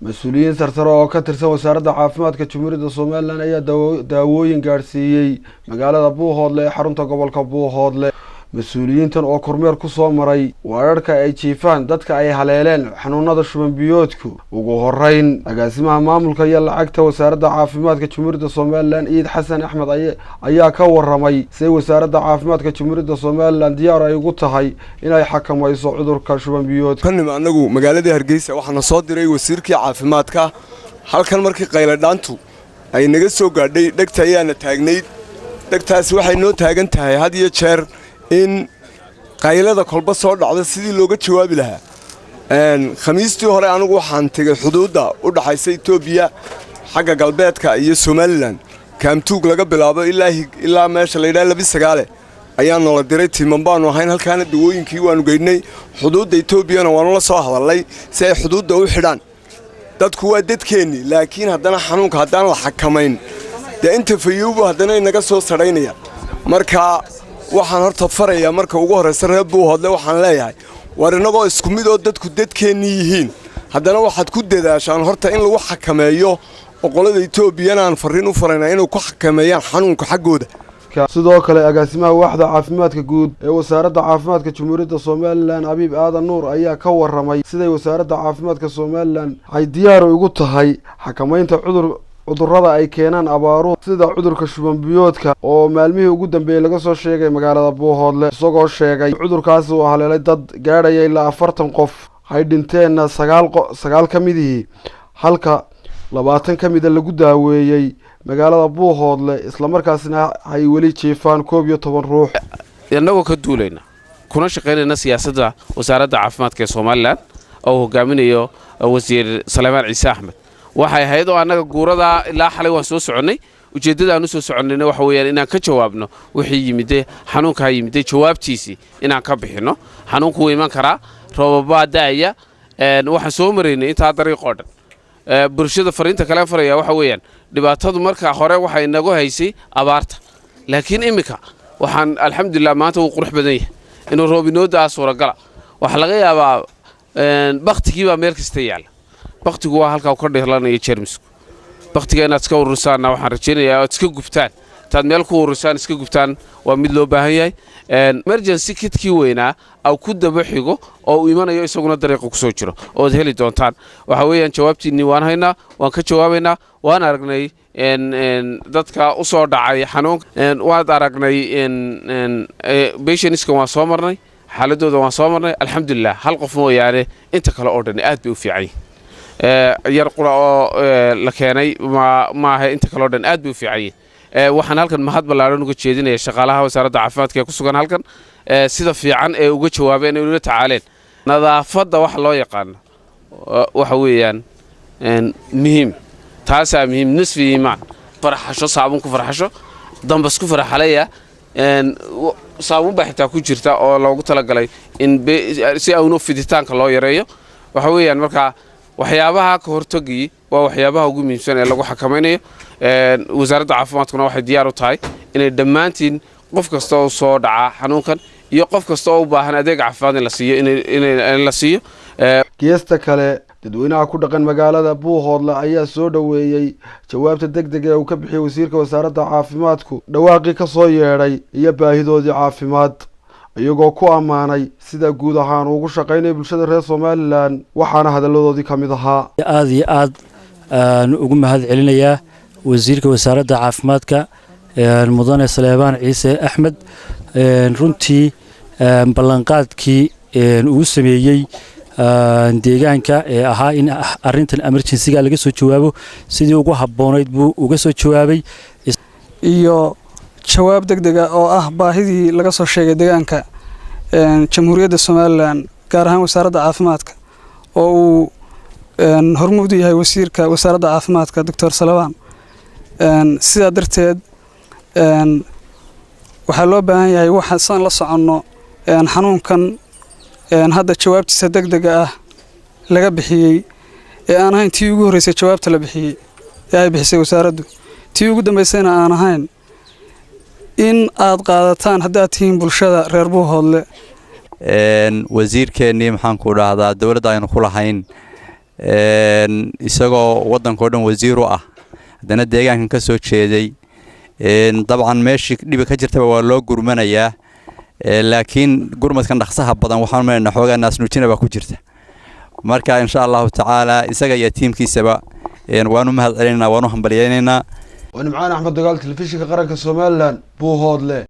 مسؤولين سرسرة oo ka tirsan wasaaradda caafimaadka Jamhuuriyadda Soomaaliland ayaa daawooyin gaarsiiyay magaalada Buuhoodle ee xarunta gobolka Buuhoodle مسؤولينtan oo kormeer ku soo maray wararka ay jiifaan dadka ay haleeleen xanuunada shuban biyoodku ugu horeyn agaasimaha maamulka iyo lacagta wasaaradda caafimaadka Jamhuuriyadda Soomaaliland Iid Xasan Axmed ayaa ka waramay si wasaaradda caafimaadka Jamhuuriyadda Soomaaliland diyaar ay ugu tahay inay xakamayso cudurka shuban biyoodka anagu magaalada Hargeysa waxaan soo diray wasiirkii caafimaadka halkan markii qayladhaantu ay naga soo gaadhay dhagta ayaana taagnayd dhagtaas waxay noo taagan tahay had iyo jeer in qaylada kolba soo dhacdo sidii looga jawaabi lahaa khamiistii hore anigu waxaan tagay xuduudda u dhaxaysa Itoobiya xagga galbeedka iyo Soomaaliland kaamtuug laga bilaabo ilaa meesha la yiraahdo 29 ayaan noo diray tiiman baan ahayn halkaan dawooyinkii waanu geynay xuduudda Itoobiyana waanu la soo hadalay si ay xuduudda u xidhaan dadku waa dadkeeni laakiin haddana xanuunka haddaan la xakamayn inta fayuubu haddana inaga soo saraynaya marka waxaan horta farayaa marka ugu horeysa reer Buuhoodle waxaan leeyahay war inagoo isku mid oo dadku dadkeeni yihiin haddana waxaad ku dadaashaan horta in lagu xakameeyo qolada Itoobiyana aan fariin u faraynaa inuu ku xakameeyaan xanuunka xaggooda sidoo kale agaasimaha waaxda caafimaadka guud ee wasaaradda caafimaadka Jamhuuriyadda Soomaaliland Abiib Aadan Nuur ayaa ka waramay sida wasaaradda caafimaadka Soomaaliland ay diyaar ugu tahay xakamaynta cudurrada ay keenaan abaaruhu sida cudurka shuban biyoodka oo maalmihii ugu dambeeyay laga soo sheegay magaalada Buuhoodle isagoo sheegay cudurkaas uu haleelay dad gaadhaya ilaa 40 qof ay dhinteen 9 ka midii halka 20 ka mid lagu daaweeyay magaalada Buuhoodle isla markaasna ay wali jiifaan 11 ruux inagoo ka duulayna kuna shaqeynayna siyaasadda wasaaradda caafimaadka Soomaaliland oo hogaaminayo wasiir Salmaan Ciise Axmed waxay ahayd oo anaga guurada ilaa xalay waan soo soconay ujeedada aanu soo soconayna waxa weeyaan inaan ka jawaabno wixii yimid xanuunka yimid jawaabtiisi inaan ka bixino xanuunku way iman karaa roobaba daaya waxaan soo mareynay inta dariiqo dhan bulshada fariinta kale faraya waxa weeyaan dhibaatadu marka hore waxay inagu haysay abaarta laakiin imika waxaan alxamdulillah maanta uu qurux badan yahay inuu roob inoo daa suuragal waxa laga yaabaa waqtigiiba meel kasta yaala waqtigu waa halka uu ka dhirlanayo jeermisku waqtiga inaad iska urursaan waxaan rajaynayaa iska gubtaan taad meel ku urursaan iska gubtaan waa mid loo baahan yahay emergency kitkii weynaa aw ku daba xigo oo uu imanayo isaguna dariiqa ku soo jiro oo heli doontaan waxa weeyaan jawaabtiini waan haynaa waan ka jawaabaynaa waan aragnay dadka u soo dhacay xanuun waan aragnay patientskan waan soo marnay xaaladooda waan soo marnay alxamdulillah hal qof mooyaane inta kale oo dhan aad bay u fiican yar qura oo la keenay ma aha inta kale oo dhan aad bay u fiican waxaan halkan mahad ballaaran uga jeedinayaa shaqaalaha wasaaradda caafimaadka ee ku sugan halkan sida fiican ee uga jawaabeen ee ula tacaaleen nadaafadda wax loo yaqaan waxa weeyaan muhiim taasaa muhiim nisfi iimaan farxasho saabun ku farxasho dambas ku farxalaya saabun baa xitaa ku jirta oo loogu talagalay in si aanu fiditaanka loo yareeyo waxa weeyaan marka waxyaabaha ka hortagii waa waxyaabaha ugu muhiimsan ee lagu xakamaynayo wasaaradda caafimaadkuna waxay diyaar u tahay inay dhammaantiin qof kasta oo soo dhaca xanuunkan iyo qof kasta oo u baahan adeeg caafimaad in la siiyo in la siiyo geesta kale dadweynaha ku dhaqan magaalada Buuhoodle ayaa soo dhaweeyay jawaabta degdega ee uu ka bixiyay wasiirka wasaaradda caafimaadku dhawaaqii ka soo yeedhay iyo baahidoodii caafimaad iyagoo ku amaanay sida guud ahaan ugu shaqeynay bulshada reer Soomaaliland waxaana hadaladoodii kamid ahaa aad iyo aad ugu mahad celinayaa wasiirka wasaaradda caafimaadka mudane Salmaan Ciise Axmed runtii ballanqaadkii uu sameeyay deegaanka ee ahaa in arintan emergency-ga laga soo jawaabo sidii ugu habboonayd buu uga soo jawaabay iyo jawaab degdeg ah oo ah baahidii laga soo sheegay deegaanka Jamhuuriyadda Soomaaliland gaar ahaan wasaaradda caafimaadka oo uu hormuud u yahay wasiirka wasaaradda caafimaadka Dr. Salmaan sidaa darteed waxaa loo baahan yahay waxaan la soconno xanuunkan hadda jawaabtiisa degdega ah laga bixiyay ee aan ahayn tii ugu horeysay jawaabta la bixiyay ee ay bixisay wasaaraddu tii ugu dambeysayna aan ahayn in aad qaadataan haddaad tihiin bulshada reer Buuhoodle wasiirkeennii maxaan ku dhahdaa dawladda aynu ku lahayn isagoo waddanka dhan wasiir u ah haddana deegaankan ka soo jeeday dabcan meeshii dhibi ka jirtaba waa loo gurmanayaa laakiin gurmadkan dhaqsaha badan waxaan maleynaa xoogaa naasnuujina baa ku jirta marka insha allahu tacaala isaga iyo tiimkiisaba waanu mahad celinaynaa waanu hambaliyaynaynaa ونمعان أحمد دقال تلفزيون قرن كسومالان بوهودله